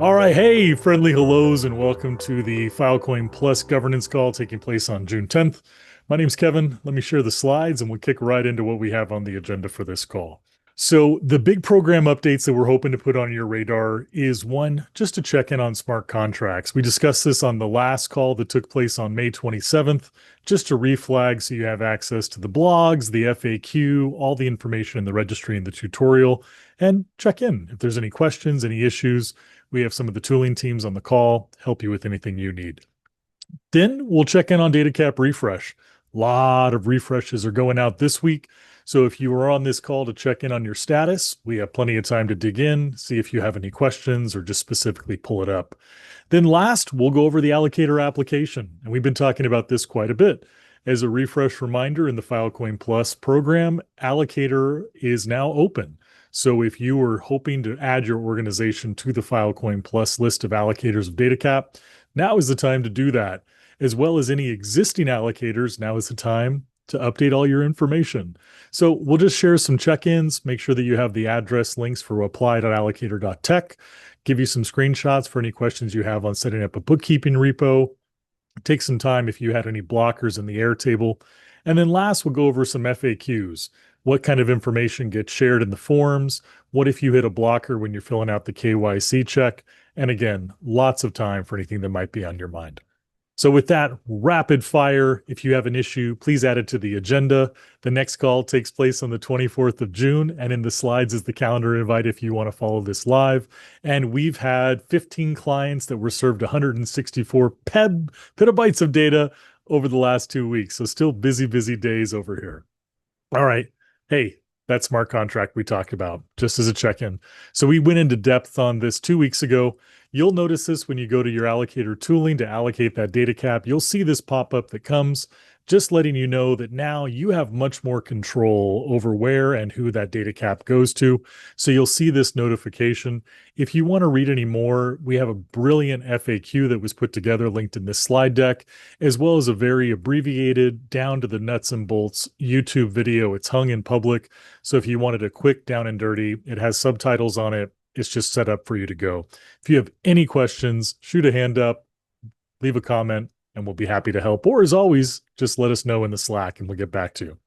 All right, hey, friendly hellos, and welcome to the Filecoin Plus governance call taking place on June 10th. My name's Kevin. Let me share the slides and we'll kick right into what we have on the agenda for this call. So, the big program updates that we're hoping to put on your radar is one, just to check in on smart contracts. We discussed this on the last call that took place on May 27th, just to reflag so you have access to the blogs, the FAQ, all the information in the registry and the tutorial, and check in if there's any questions, any issues. We have some of the tooling teams on the call, help you with anything you need. Then we'll check in on DataCap Refresh. A lot of refreshes are going out this week. So if you are on this call to check in on your status, we have plenty of time to dig in, see if you have any questions or just specifically pull it up. Then last, we'll go over the Allocator application. And we've been talking about this quite a bit. As a refresh reminder in the Filecoin Plus program, Allocator is now open. So if you were hoping to add your organization to the Filecoin Plus list of allocators of DataCap, now is the time to do that. As well as any existing allocators, now is the time to update all your information. So we'll just share some check-ins, make sure that you have the address links for apply.allocator.tech, give you some screenshots for any questions you have on setting up a bookkeeping repo, take some time if you had any blockers in the Airtable. And then last, we'll go over some FAQs. What kind of information gets shared in the forms? What if you hit a blocker when you're filling out the KYC check? And again, lots of time for anything that might be on your mind. So with that, rapid fire, if you have an issue, please add it to the agenda. The next call takes place on the 24th of June, and in the slides is the calendar invite if you want to follow this live. And we've had 15 clients that were served 164 petabytes of data over the last 2 weeks. So still busy, busy days over here. All right. Hey, that smart contract we talked about, just as a check-in. So we went into depth on this 2 weeks ago. You'll notice this when you go to your allocator tooling to allocate that data cap. You'll see this pop up that comes just letting you know that now you have much more control over where and who that data cap goes to. So you'll see this notification. If you want to read any more, we have a brilliant FAQ that was put together, linked in this slide deck, as well as a very abbreviated, down to the nuts and bolts YouTube video. It's hung in public. So if you wanted a quick down and dirty, it has subtitles on it. It's just set up for you to go. If you have any questions, shoot a hand up, leave a comment, and we'll be happy to help. Or as always, just let us know in the Slack and we'll get back to you.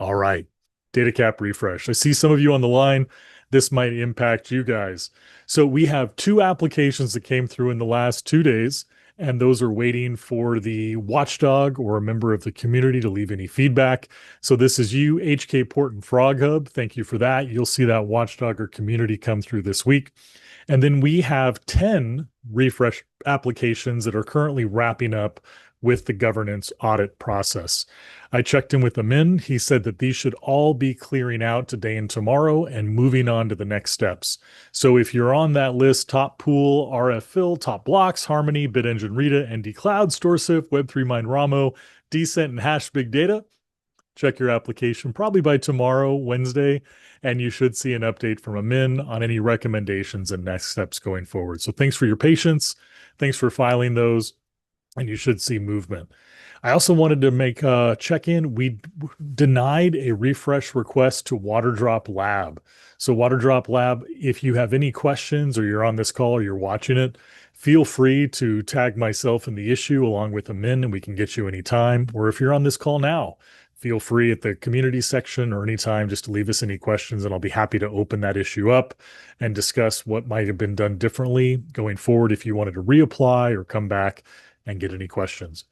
All right, DataCap Refresh. I see some of you on the line. This might impact you guys. So we have 2 applications that came through in the last 2 days, and those are waiting for the watchdog or a member of the community to leave any feedback. So this is you, HK Port and Frog Hub. Thank you for that. You'll see that watchdog or community come through this week. And then we have 10 refresh applications that are currently wrapping up with the governance audit process. I checked in with Amin. He said that these should all be clearing out today and tomorrow and moving on to the next steps. So if you're on that list, Top Pool, RFFill, Top Blocks, Harmony, BitEngine Rita, ND Cloud, StoreSif, Web3Mine Ramo, Decent, and Hash Big Data, check your application probably by tomorrow, Wednesday, and you should see an update from Amin on any recommendations and next steps going forward. So thanks for your patience. Thanks for filing those, and you should see movement. I also wanted to make a check-in. We denied a refresh request to Waterdrop Lab. So Waterdrop Lab, if you have any questions or you're on this call or you're watching it, feel free to tag myself in the issue along with Amin, and we can get you anytime. Or if you're on this call now, feel free at the community section or anytime just to leave us any questions, and I'll be happy to open that issue up and discuss what might have been done differently going forward if you wanted to reapply or come back and get any questions.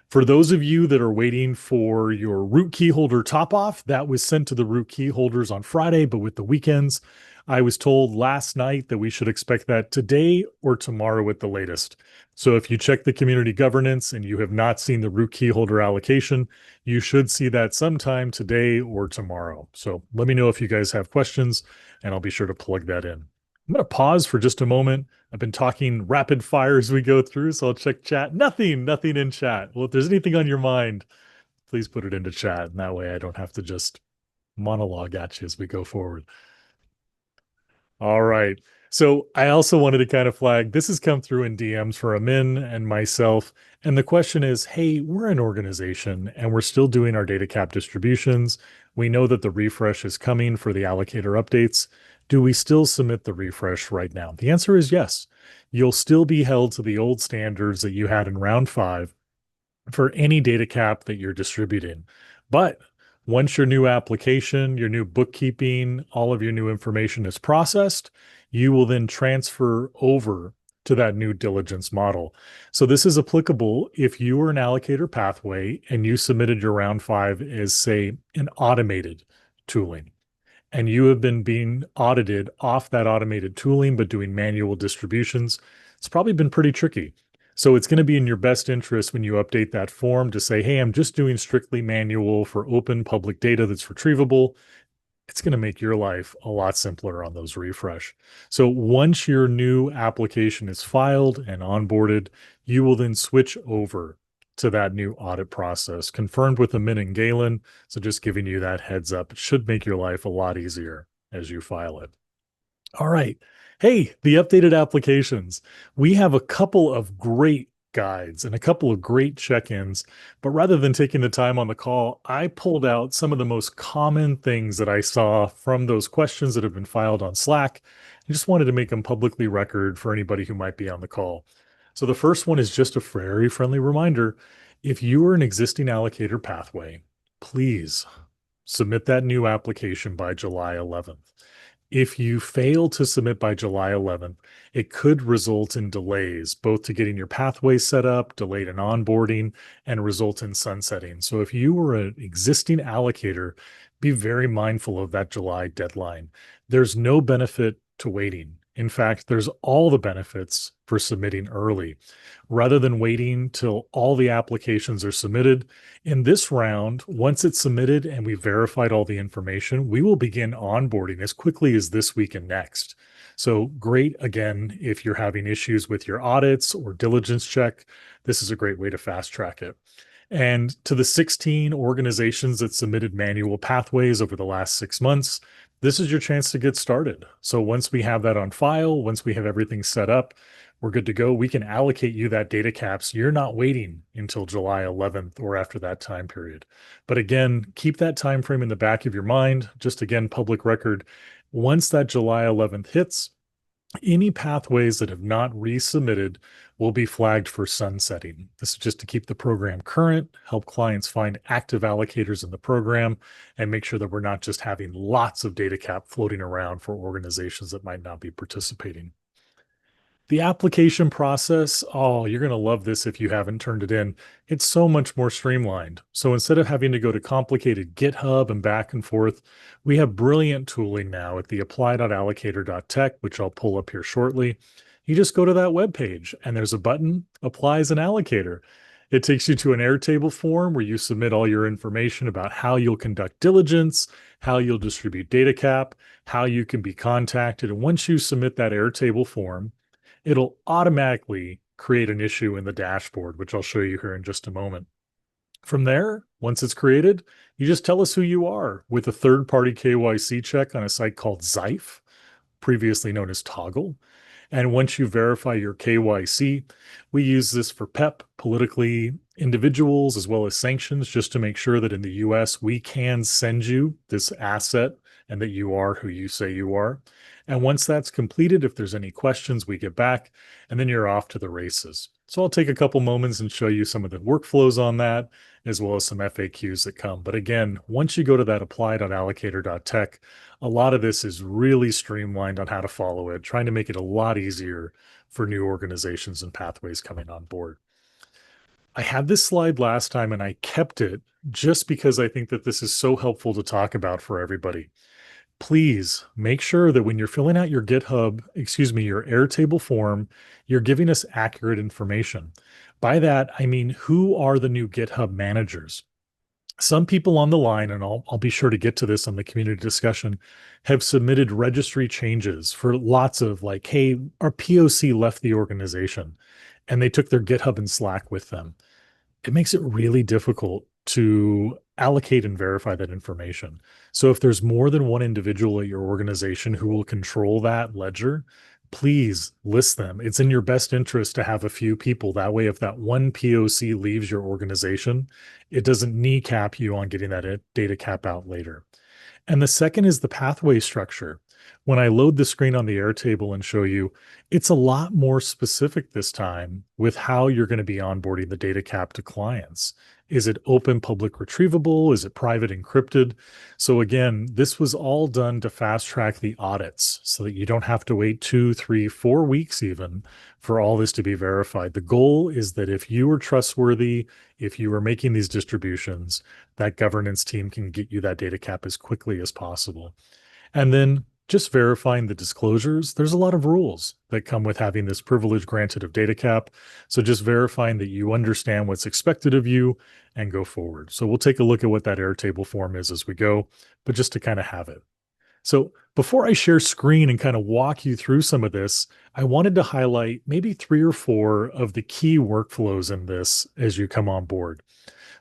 For those of you that are waiting for your root key holder top off, that was sent to the root key holders on Friday, but with the weekends, I was told last night that we should expect that today or tomorrow at the latest. So if you check the community governance and you have not seen the root key holder allocation, you should see that sometime today or tomorrow. So let me know if you guys have questions, and I'll be sure to plug that in. I'm going to pause for just a moment. I've been talking rapid fire as we go through, so I'll check chat. Nothing in chat. Well, if there's anything on your mind, please put it into chat, and that way I don't have to just monologue at you as we go forward. All right. So I also wanted to kind of flag, this has come through in DMs for Amin and myself. And the question is, hey, we're an organization and we're still doing our data cap distributions. We know that the refresh is coming for the allocator updates. Do we still submit the refresh right now? The answer is yes. You'll still be held to the old standards that you had in round five for any data cap that you're distributing. But once your new application, your new bookkeeping, all of your new information is processed, you will then transfer over to that new diligence model. So this is applicable if you were an allocator pathway and you submitted your round five as, say, an automated tooling, and you have been being audited off that automated tooling, but doing manual distributions. It's probably been pretty tricky. So it's going to be in your best interest when you update that form to say, hey, I'm just doing strictly manual for open public data that's retrievable. It's going to make your life a lot simpler on those refresh. So once your new application is filed and onboarded, you will then switch over to that new audit process, confirmed with Amin and Galen. So just giving you that heads up, it should make your life a lot easier as you file it. All right. Hey, the updated applications. We have a couple of great guides and a couple of great check-ins, but rather than taking the time on the call, I pulled out some of the most common things that I saw from those questions that have been filed on Slack. I just wanted to make them publicly record for anybody who might be on the call. So the first one is just a very friendly reminder. If you are an existing allocator pathway, please submit that new application by July 11th. If you fail to submit by July 11th, it could result in delays, both to getting your pathway set up, delayed in onboarding, and result in sunsetting. So if you were an existing allocator, be very mindful of that July deadline. There's no benefit to waiting. In fact, there's all the benefits for submitting early. Rather than waiting till all the applications are submitted, in this round, once it's submitted and we've verified all the information, we will begin onboarding as quickly as this week and next. So great, again, if you're having issues with your audits or diligence check, this is a great way to fast track it. And to the 16 organizations that submitted manual pathways over the last 6 months, this is your chance to get started. So once we have that on file, once we have everything set up, we're good to go. We can allocate you that data caps. You're not waiting until July 11th or after that time period. But again, keep that time frame in the back of your mind. Just again, public record. Once that July 11th hits, any pathways that have not resubmitted will be flagged for sunsetting. This is just to keep the program current, help clients find active allocators in the program, and make sure that we're not just having lots of data cap floating around for organizations that might not be participating. The application process, oh, you're going to love this if you haven't turned it in. It's so much more streamlined. So instead of having to go to complicated GitHub and back and forth, we have brilliant tooling now at the apply.allocator.tech, which I'll pull up here shortly. You just go to that web page and there's a button, Apply as an Allocator. It takes you to an Airtable form where you submit all your information about how you'll conduct diligence, how you'll distribute data cap, how you can be contacted. And once you submit that Airtable form, it'll automatically create an issue in the dashboard, which I'll show you here in just a moment. From there, once it's created, you just tell us who you are with a third-party KYC check on a site called Zyfe, previously known as Toggle. And once you verify your KYC, we use this for PEP, politically individuals, as well as sanctions, just to make sure that in the US, we can send you this asset and that you are who you say you are. And once that's completed, if there's any questions, we get back, and then you're off to the races. So I'll take a couple moments and show you some of the workflows on that, as well as some FAQs that come. But again, once you go to that apply.allocator.tech, a lot of this is really streamlined on how to follow it, trying to make it a lot easier for new organizations and pathways coming on board. I had this slide last time and I kept it just because I think that this is so helpful to talk about for everybody. Please make sure that when you're filling out your your Airtable form, you're giving us accurate information. By that, I mean, who are the new GitHub managers? Some people on the line, and I'll be sure to get to this on the community discussion, have submitted registry changes for lots of like, hey, our POC left the organization and they took their GitHub and Slack with them. It makes it really difficult to allocate and verify that information. So if there's more than one individual at your organization who will control that ledger, please list them. It's in your best interest to have a few people. That way, if that one POC leaves your organization, it doesn't kneecap you on getting that data cap out later. And the second is the pathway structure. When I load the screen on the Airtable and show you, it's a lot more specific this time with how you're going to be onboarding the DataCap to clients. Is it open public retrievable? Is it private encrypted? So again, this was all done to fast track the audits so that you don't have to wait 2, 3, 4 weeks even for all this to be verified. The goal is that if you are trustworthy, if you are making these distributions, that governance team can get you that data cap as quickly as possible. And then just verifying the disclosures. There's a lot of rules that come with having this privilege granted of data cap. So just verifying that you understand what's expected of you and go forward. So we'll take a look at what that Airtable form is as we go, but just to kind of have it. So before I share screen and kind of walk you through some of this, I wanted to highlight maybe 3 or 4 of the key workflows in this as you come on board.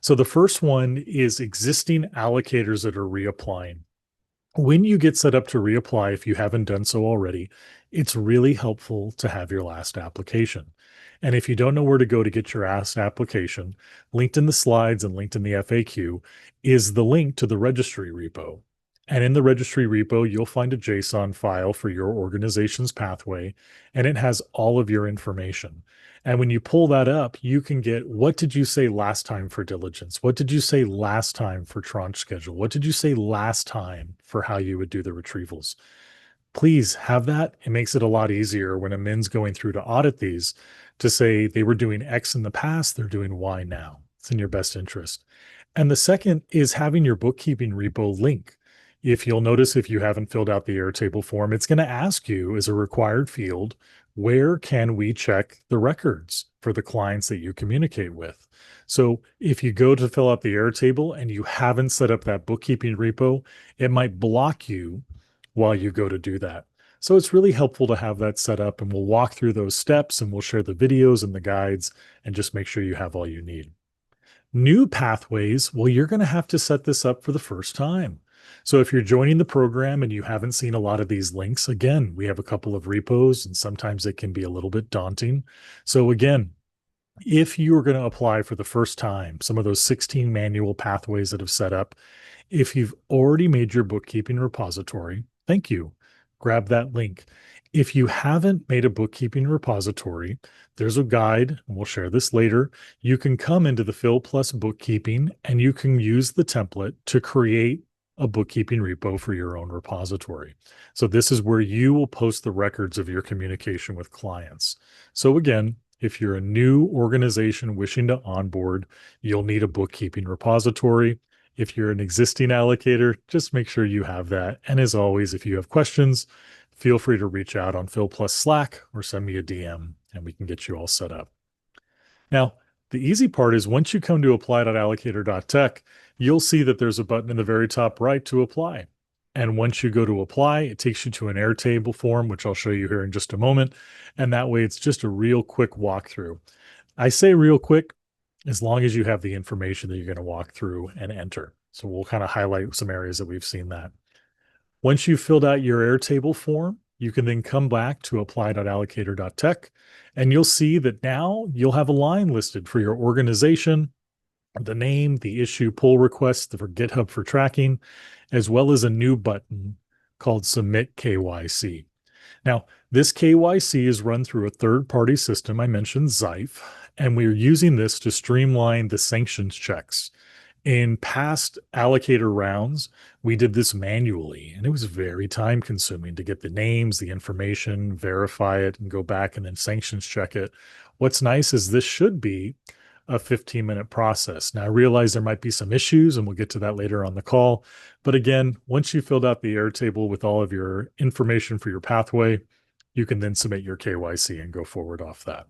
So the first one is existing allocators that are reapplying. When you get set up to reapply, if you haven't done so already, it's really helpful to have your last application. And if you don't know where to go to get your last application, linked in the slides and linked in the FAQ is the link to the registry repo. And in the registry repo, you'll find a JSON file for your organization's pathway, and it has all of your information. And when you pull that up, you can get, what did you say last time for diligence? What did you say last time for tranche schedule? What did you say last time for how you would do the retrievals? Please have that. It makes it a lot easier when a MIN's going through to audit these to say they were doing X in the past, they're doing Y now. It's in your best interest. And the second is having your bookkeeping repo link. If you'll notice, if you haven't filled out the Airtable form, it's going to ask you as a required field, where can we check the records for the clients that you communicate with? So if you go to fill out the Airtable and you haven't set up that bookkeeping repo, it might block you while you go to do that. So it's really helpful to have that set up, and we'll walk through those steps and we'll share the videos and the guides and just make sure you have all you need. New pathways, well, you're going to have to set this up for the first time. So if you're joining the program and you haven't seen a lot of these links, again, we have a couple of repos and sometimes it can be a little bit daunting. So again, if you are going to apply for the first time, some of those 16 manual pathways that have set up, if you've already made your bookkeeping repository, thank you. Grab that link. If you haven't made a bookkeeping repository, there's a guide, and we'll share this later. You can come into the Phil Plus bookkeeping and you can use the template to create a bookkeeping repo for your own repository. So this is where you will post the records of your communication with clients. So again, if you're a new organization wishing to onboard, you'll need a bookkeeping repository. If you're an existing allocator, just make sure you have that. And as always, if you have questions, feel free to reach out on Phil Plus Slack or send me a DM and we can get you all set up. Now, the easy part is once you come to apply.allocator.tech, you'll see that there's a button in the very top right to apply. And once you go to apply, it takes you to an Airtable form, which I'll show you here in just a moment. And that way it's just a real quick walkthrough. I say real quick, as long as you have the information that you're going to walk through and enter. So we'll kind of highlight some areas that we've seen that. Once you've filled out your Airtable form, you can then come back to apply.allocator.tech, and you'll see that now you'll have a line listed for your organization, the name, the issue, pull request for GitHub for tracking, as well as a new button called Submit KYC. Now, this KYC is run through a third-party system. I mentioned Xife, and we're using this to streamline the sanctions checks. In past allocator rounds, we did this manually, and it was very time consuming to get the names, the information, verify it, and go back and then sanctions check it. What's nice is this should be a 15-minute process. Now, I realize there might be some issues, and we'll get to that later on the call. But again, once you filled out the Airtable with all of your information for your pathway, you can then submit your KYC and go forward off that.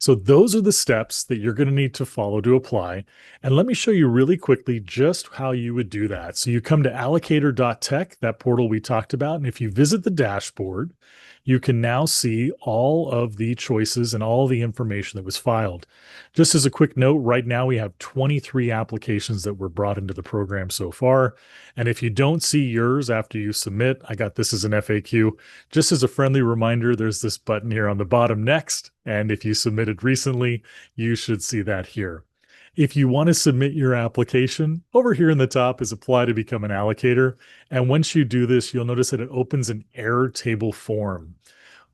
So those are the steps that you're going to need to follow to apply. And let me show you really quickly just how you would do that. So you come to allocator.tech, that portal we talked about. And if you visit the dashboard, you can now see all of the choices and all the information that was filed. Just as a quick note, right now we have 23 applications that were brought into the program so far. And if you don't see yours after you submit, I got this as an FAQ. Just as a friendly reminder, there's this button here on the bottom next. And if you submitted recently, you should see that here. If you want to submit your application, over here in the top is apply to become an allocator. And once you do this, you'll notice that it opens an error table form.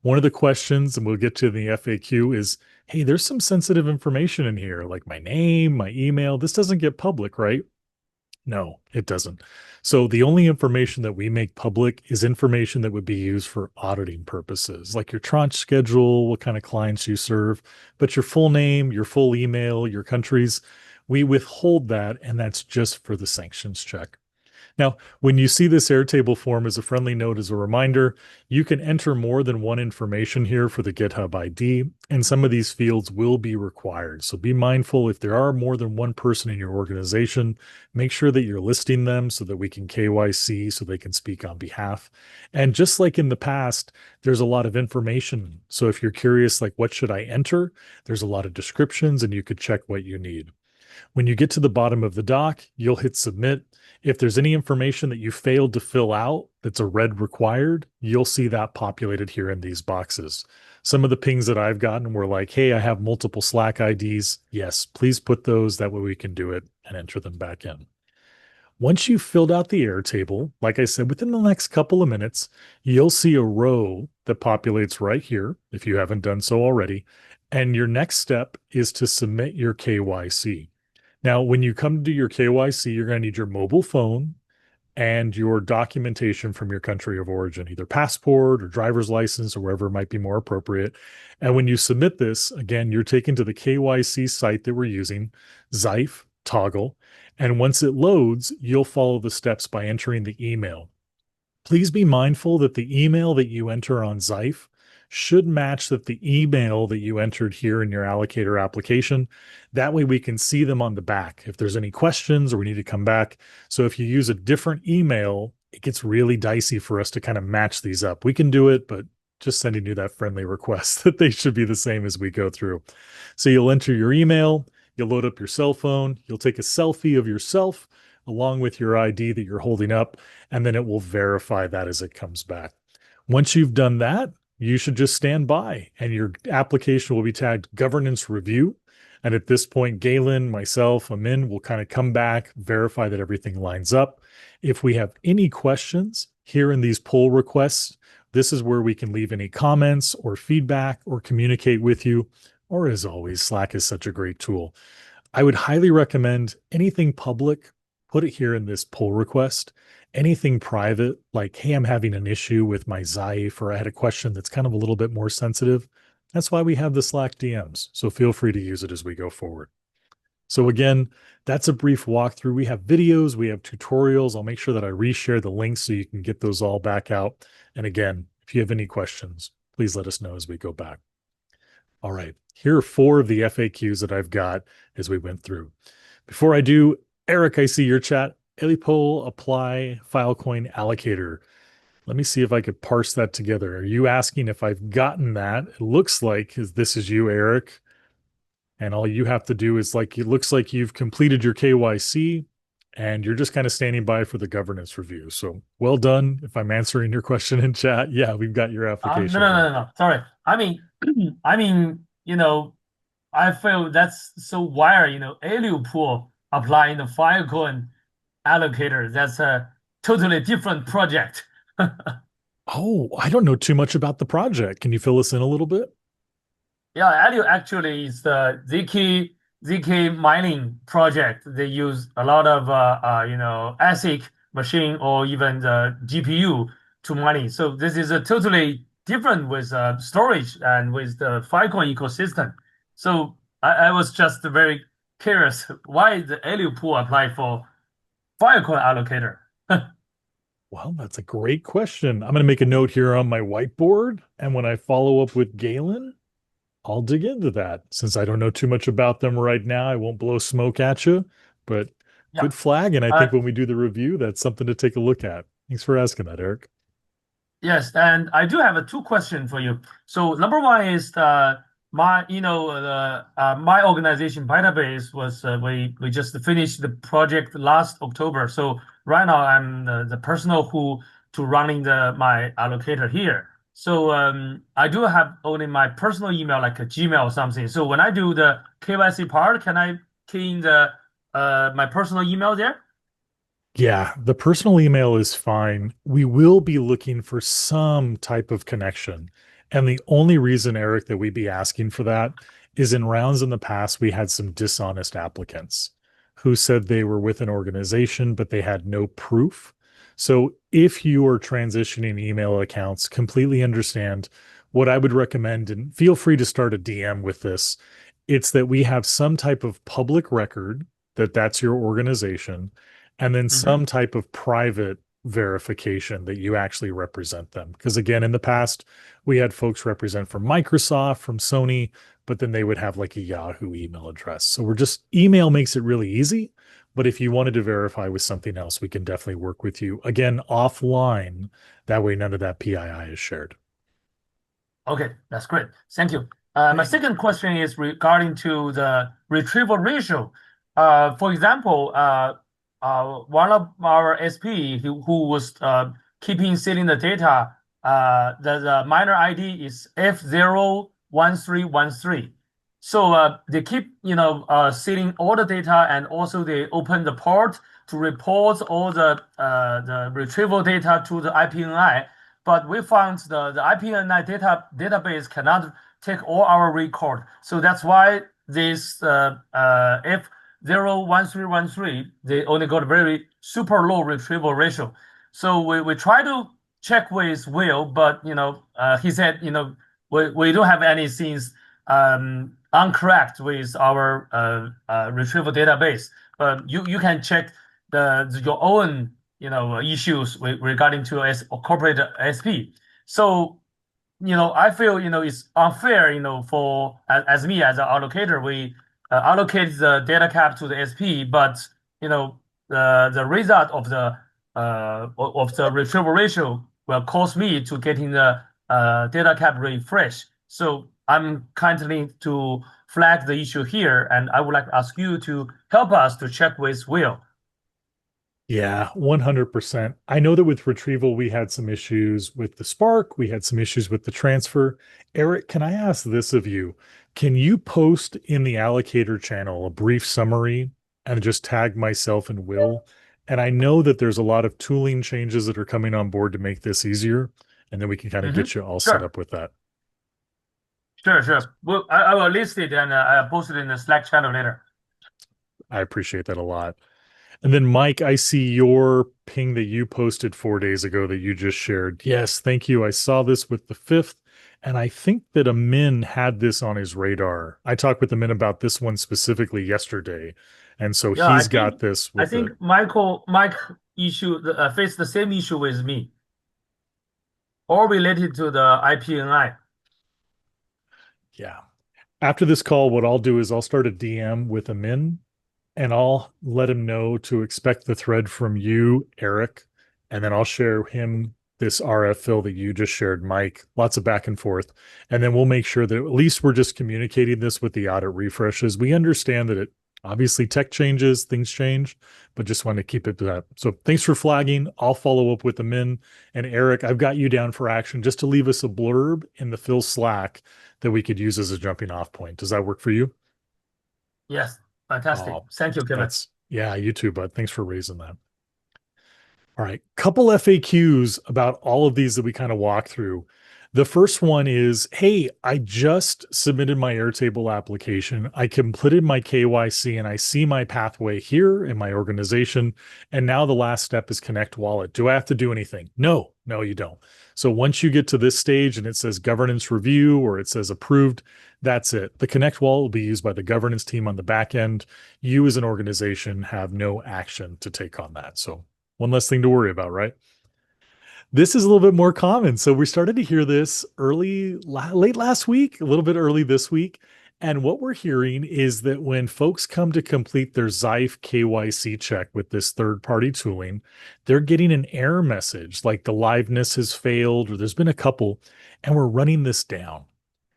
One of the questions, and we'll get to in the FAQ, is, hey, there's some sensitive information in here, like my name, my email. This doesn't get public, right? No, it doesn't. So the only information that we make public is information that would be used for auditing purposes, like your tranche schedule, what kind of clients you serve, but your full name, your full email, your countries, we withhold that, and that's just for the sanctions check. Now, when you see this Airtable form as a friendly note as a reminder, you can enter more than one information here for the GitHub ID, and some of these fields will be required. So be mindful if there are more than one person in your organization, make sure that you're listing them so that we can KYC so they can speak on behalf. And just like in the past, there's a lot of information. So if you're curious, like what should I enter? There's a lot of descriptions and you could check what you need. When you get to the bottom of the doc, you'll hit submit. If there's any information that you failed to fill out that's a red required, you'll see that populated here in these boxes. Some of the pings that I've gotten were like, hey, I have multiple Slack IDs. Yes, please put those. That way we can do it and enter them back in. Once you've filled out the Airtable, like I said, within the next couple of minutes, you'll see a row that populates right here if you haven't done so already. And your next step is to submit your KYC. Now, when you come to do your KYC, you're going to need your mobile phone and your documentation from your country of origin, either passport or driver's license or wherever might be more appropriate. And when you submit this, again, you're taken to the KYC site that we're using, Xife Toggle. And once it loads, you'll follow the steps by entering the email. Please be mindful that the email that you enter on Xife should match that the email that you entered here in your Allocator application. That way we can see them on the back if there's any questions or we need to come back. So if you use a different email, it gets really dicey for us to kind of match these up. We can do it, but just sending you that friendly request that they should be the same as we go through. So you'll enter your email, you'll load up your cell phone, you'll take a selfie of yourself along with your ID that you're holding up, and then it will verify that as it comes back. Once you've done that, you should just stand by and your application will be tagged governance review. And at this point, Galen, myself, Amin will kind of come back, verify that everything lines up. If we have any questions here in these pull requests, this is where we can leave any comments or feedback or communicate with you. Or as always, Slack is such a great tool. I would highly recommend anything public, put it here in this pull request. Anything private, like, hey, I'm having an issue with my Xife, or I had a question that's kind of a little bit more sensitive. That's why we have the Slack DMs. So feel free to use it as we go forward. So again, that's a brief walkthrough. We have videos, we have tutorials. I'll make sure that I reshare the links so you can get those all back out. And again, if you have any questions, please let us know as we go back. All right, here are 4 of the FAQs that I've got as we went through. Before I do, Eric, I see your chat. Elipol apply Filecoin allocator. Let me see if I could parse that together. Are you asking if I've gotten that? It looks like this is you, Eric. And all you have to do is like, it looks like you've completed your KYC and you're just kind of standing by for the governance review. So well done. If I'm answering your question in chat, yeah, we've got your No, application. no, no, no, no. Sorry. I mean, I feel that's so wired, Aliopool applying the Filecoin allocator. That's a totally different project. Oh, I don't know too much about the project. Can you fill us in a little bit? Yeah, Alio actually is the ZK mining project. They use a lot of ASIC machine or even the GPU to mining. So this is a totally different with storage and with the Filecoin ecosystem. So I was just very curious why the Alio pool apply for Filecoin allocator. Well, that's a great question. I'm going to make a note here on my whiteboard. And when I follow up with Galen, I'll dig into that. Since I don't know too much about them right now, I won't blow smoke at you, but Yeah. good flag. And I Uh, think when we do the review, that's something to take a look at. Thanks for asking that, Eric. Yes, and I do have a 2 questions for you. So number one is my organization Bytebase was we just finished the project last October. So right now I'm the personal who to running my allocator here. So I do have only my personal email like a Gmail or something. So when I do the KYC part, key in the my personal email there? Yeah, the personal email is fine. We will be looking for some type of connection. And the only reason, Eric, that we'd be asking for that is in rounds in the past, we had some dishonest applicants who said they were with an organization, but they had no proof. So if you are transitioning email accounts, completely understand what I would recommend, and feel free to start a DM with this. It's that we have some type of public record that that's your organization and then Mm-hmm. some type of private verification that you actually represent them. Because again, in the past, we had folks represent from Microsoft, from Sony, but then they would have like a Yahoo email address. So we're just email makes it really easy. But if you wanted to verify with something else, we can definitely work with you again offline. That way, none of that PII is shared. Okay, that's great. Thank you. My Thank second question is regarding to the retrieval ratio. For example, one of our SP who was keeping sealing the data, the miner ID is F01313. So they keep, sealing all the data, and also they open the port to report all the retrieval data to the IPNI. But we found the IPNI database cannot take all our record. So that's why this F01313, they only got very super low retrieval ratio. So we try to check with Will, but he said, we don't have any things uncorrect with our retrieval database. But you can check your own issues regarding to corporate SP. So I feel it's unfair for as me as an allocator, we allocate the data cap to the SP, but the result of the retrieval ratio will cause me to getting the data cap refresh. So I'm kindly to flag the issue here, and I would like to ask you to help us to check with Will. Yeah, 100%. I know that with retrieval, we had some issues with the Spark. We had some issues with the transfer. Eric, can I ask this of you? Can you post in the allocator channel a brief summary and just tag myself and Will? And I know that there's a lot of tooling changes that are coming on board to make this easier. And then we can kind of Mm-hmm. get you all set Sure. up with that. Sure, sure. Well, I will list it and I'll post it in the Slack channel later. I appreciate that a lot. And then, Mike, I see your ping that you posted 4 days ago that you just shared. Yes, thank you. I saw this with the fifth, and I think that Amin had this on his radar. I talked with Amin about this one specifically yesterday, and so Yeah, he's got this I with think the Mike faced the same issue with me, all related to the IPNI. yeah. After this call, what I'll do is I'll start a DM with Amin and I'll let him know to expect the thread from you, Eric, and then I'll share him this RF fill that you just shared, Mike. Lots of back and forth. And then we'll make sure that at least we're just communicating this with the audit refreshes. We understand that it obviously tech changes, things change, but just want to keep it to that. So thanks for flagging. I'll follow up with the Min and Eric. I've got you down for action just to leave us a blurb in the Phil Slack that we could use as a jumping off point. Does that work for you? Yes, fantastic. Oh, Thank you, Kevin. yeah, you too, bud. Thanks for raising that. All right, couple FAQs about all of these that we kind of walk through. The first one is, hey, I just submitted my Airtable application. I completed my KYC and I see my pathway here in my organization. And now the last step is connect wallet. Do I have to do anything? No, you don't. So once you get to this stage and it says governance review or it says approved, that's it. The connect wallet will be used by the governance team on the back end. You as an organization have no action to take on that. So one less thing to worry about, right? This is a little bit more common. So we started to hear this late last week, a little bit early this week. And what we're hearing is that when folks come to complete their Xife KYC check with this third-party tooling, they're getting an error message like the liveness has failed or there's been a couple, and we're running this down.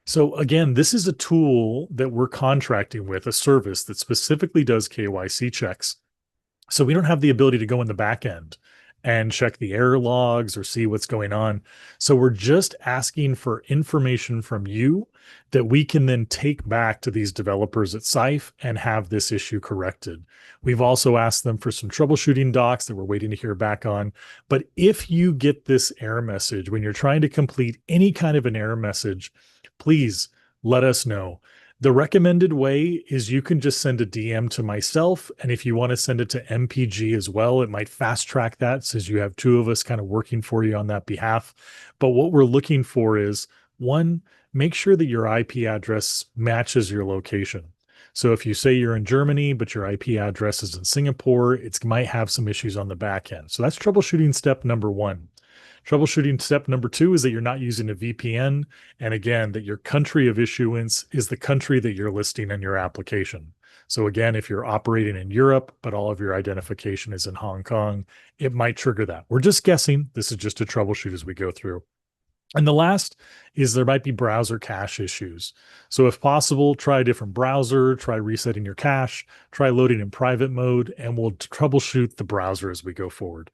So again, this is a tool that we're contracting with, a service that specifically does KYC checks. So we don't have the ability to go in the back end and check the error logs or see what's going on. So we're just asking for information from you that we can then take back to these developers at Scythe and have this issue corrected. We've also asked them for some troubleshooting docs that we're waiting to hear back on. But if you get this error message when you're trying to complete any kind of an error message, please let us know. The recommended way is you can just send a DM to myself. And if you want to send it to MPG as well, it might fast track that since you have two of us kind of working for you on that behalf. But what we're looking for is one, make sure that your IP address matches your location. So if you say you're in Germany, but your IP address is in Singapore, it might have some issues on the back end. So that's troubleshooting step number one. Troubleshooting step number two is that you're not using a VPN. And again, that your country of issuance is the country that you're listing in your application. So again, if you're operating in Europe, but all of your identification is in Hong Kong, it might trigger that. We're just guessing. This is just a troubleshoot as we go through. And the last is there might be browser cache issues. So if possible, try a different browser, try resetting your cache, try loading in private mode, and we'll troubleshoot the browser as we go forward.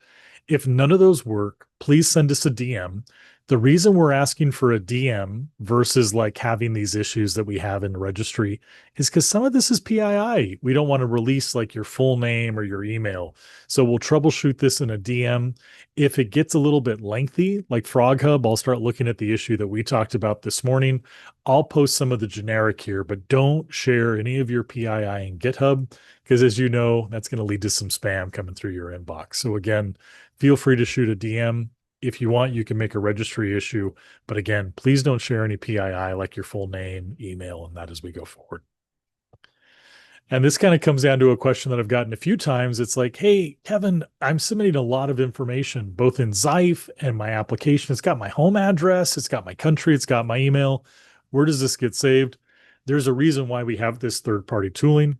If none of those work, please send us a DM. The reason we're asking for a DM versus like having these issues that we have in the registry is because some of this is PII. We don't want to release like your full name or your email. So we'll troubleshoot this in a DM. If it gets a little bit lengthy, like Frog Hub, I'll start looking at the issue that we talked about this morning. I'll post some of the generic here, but don't share any of your PII in GitHub because as you know, that's going to lead to some spam coming through your inbox. So again, feel free to shoot a DM. If you want, you can make a registry issue. But again, please don't share any PII like your full name, email, and that as we go forward. And this kind of comes down to a question that I've gotten a few times. It's like, hey, Kevin, I'm submitting a lot of information, both in Scythe and my application. It's got my home address, it's got my country, it's got my email. Where does this get saved? There's a reason why we have this third-party tooling.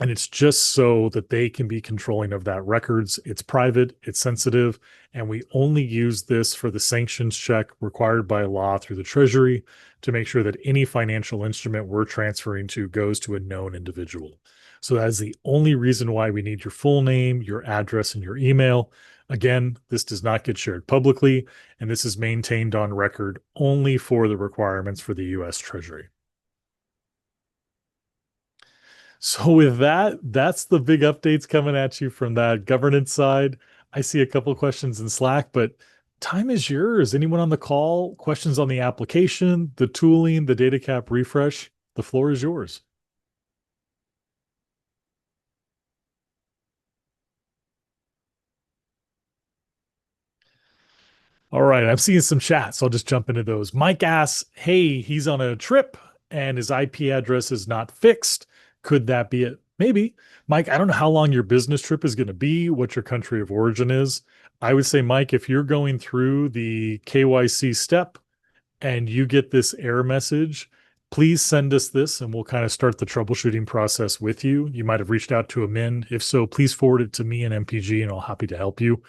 And it's just so that they can be controlling of that records. It's private, it's sensitive, and we only use this for the sanctions check required by law through the Treasury to make sure that any financial instrument we're transferring to goes to a known individual. So that is the only reason why we need your full name, your address, and your email. Again, this does not get shared publicly, and this is maintained on record only for the requirements for the US Treasury. So with that, that's the big updates coming at you from that governance side. I see a couple questions in Slack, but time is yours. Anyone on the call? Questions on the application, the tooling, the DataCap refresh? The floor is yours. All right, I'm seeing some chats. I'll just jump into those. Mike asks, hey, he's on a trip and his IP address is not fixed. Could that be it? Maybe. Mike, I don't know how long your business trip is going to be, what your country of origin is. I would say, Mike, if you're going through the KYC step and you get this error message, please send us this and we'll kind of start the troubleshooting process with you. You might have reached out to a min. If so, please forward it to me and MPG and I'll happy to help you.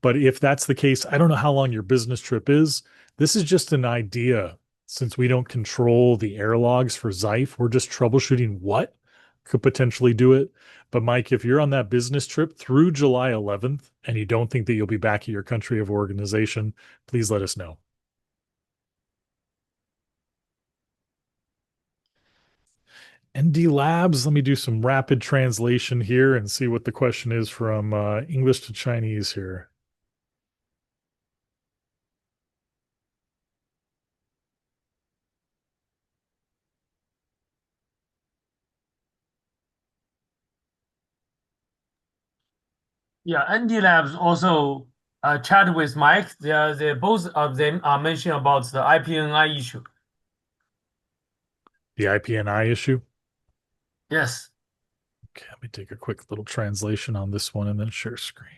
But if that's the case, I don't know how long your business trip is. This is just an idea. Since we don't control the error logs for Xife, we're just troubleshooting what could potentially do it. But Mike, if you're on that business trip through July 11th and you don't think that you'll be back at your country of organization, please let us know. ND Labs, let me do some rapid translation here and see what the question is from English to Chinese here. Yeah, ND Labs also chat with Mike. They both of them are mentioning about the IPNI issue. The IPNI issue? Yes. Okay, let me take a quick little translation on this one and then share screen.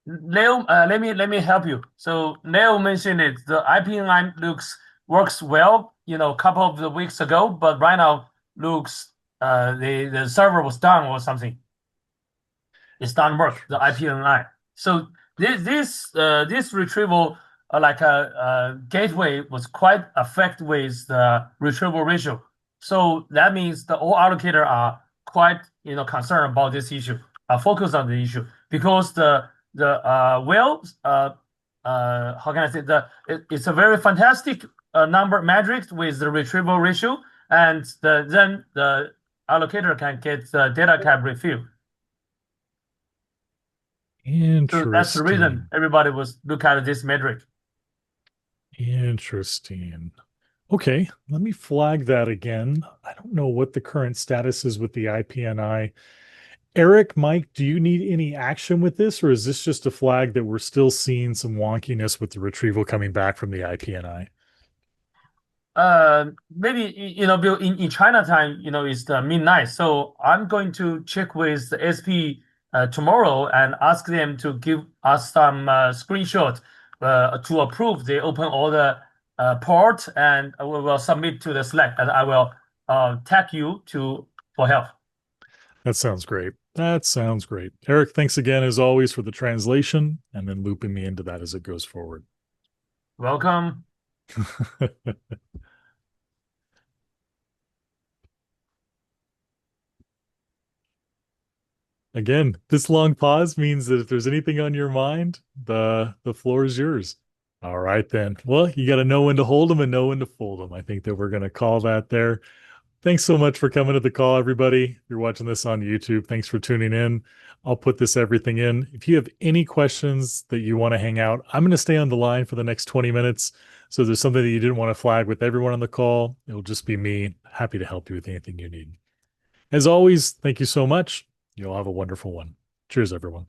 Leo, let me help you. So Leo mentioned it. The IPNI works well, a couple of the weeks ago, but right now looks the server was down or something. It's done work, the IPNI. So this retrieval like a gateway was quite affected with the retrieval ratio. So that means the all allocator are quite concerned about this issue, focus on the issue because how can I say it's a very fantastic number matrix with the retrieval ratio, and then the allocator can get the data cap refill. So that's the reason Interesting. everybody was look at this metric. Interesting. Okay, let me flag that again. I don't know what the current status is with the IPNI. Eric, Mike, do you need any action with this, or is this just a flag that we're still seeing some wonkiness with the retrieval coming back from the IPNI? Maybe Bill, in Chinatown, it's the midnight. So I'm going to check with the SP tomorrow and ask them to give us some screenshot to approve they open all the port, and we will submit to the Slack, and I will tag you for help. That sounds great. That sounds great. Eric, thanks again, as always, for the translation and then looping me into that as it goes forward. Welcome. Again, this long pause means that if there's anything on your mind, the floor is yours. All right, then. Well, you got to know when to hold them and know when to fold them. I think that we're going to call that there. Thanks so much for coming to the call, everybody. If you're watching this on YouTube, thanks for tuning in. I'll put this everything in. If you have any questions that you want to hang out, I'm going to stay on the line for the next 20 minutes. So if there's something that you didn't want to flag with everyone on the call, it'll just be me. Happy to help you with anything you need. As always, thank you so much. You'll have a wonderful one. Cheers, everyone.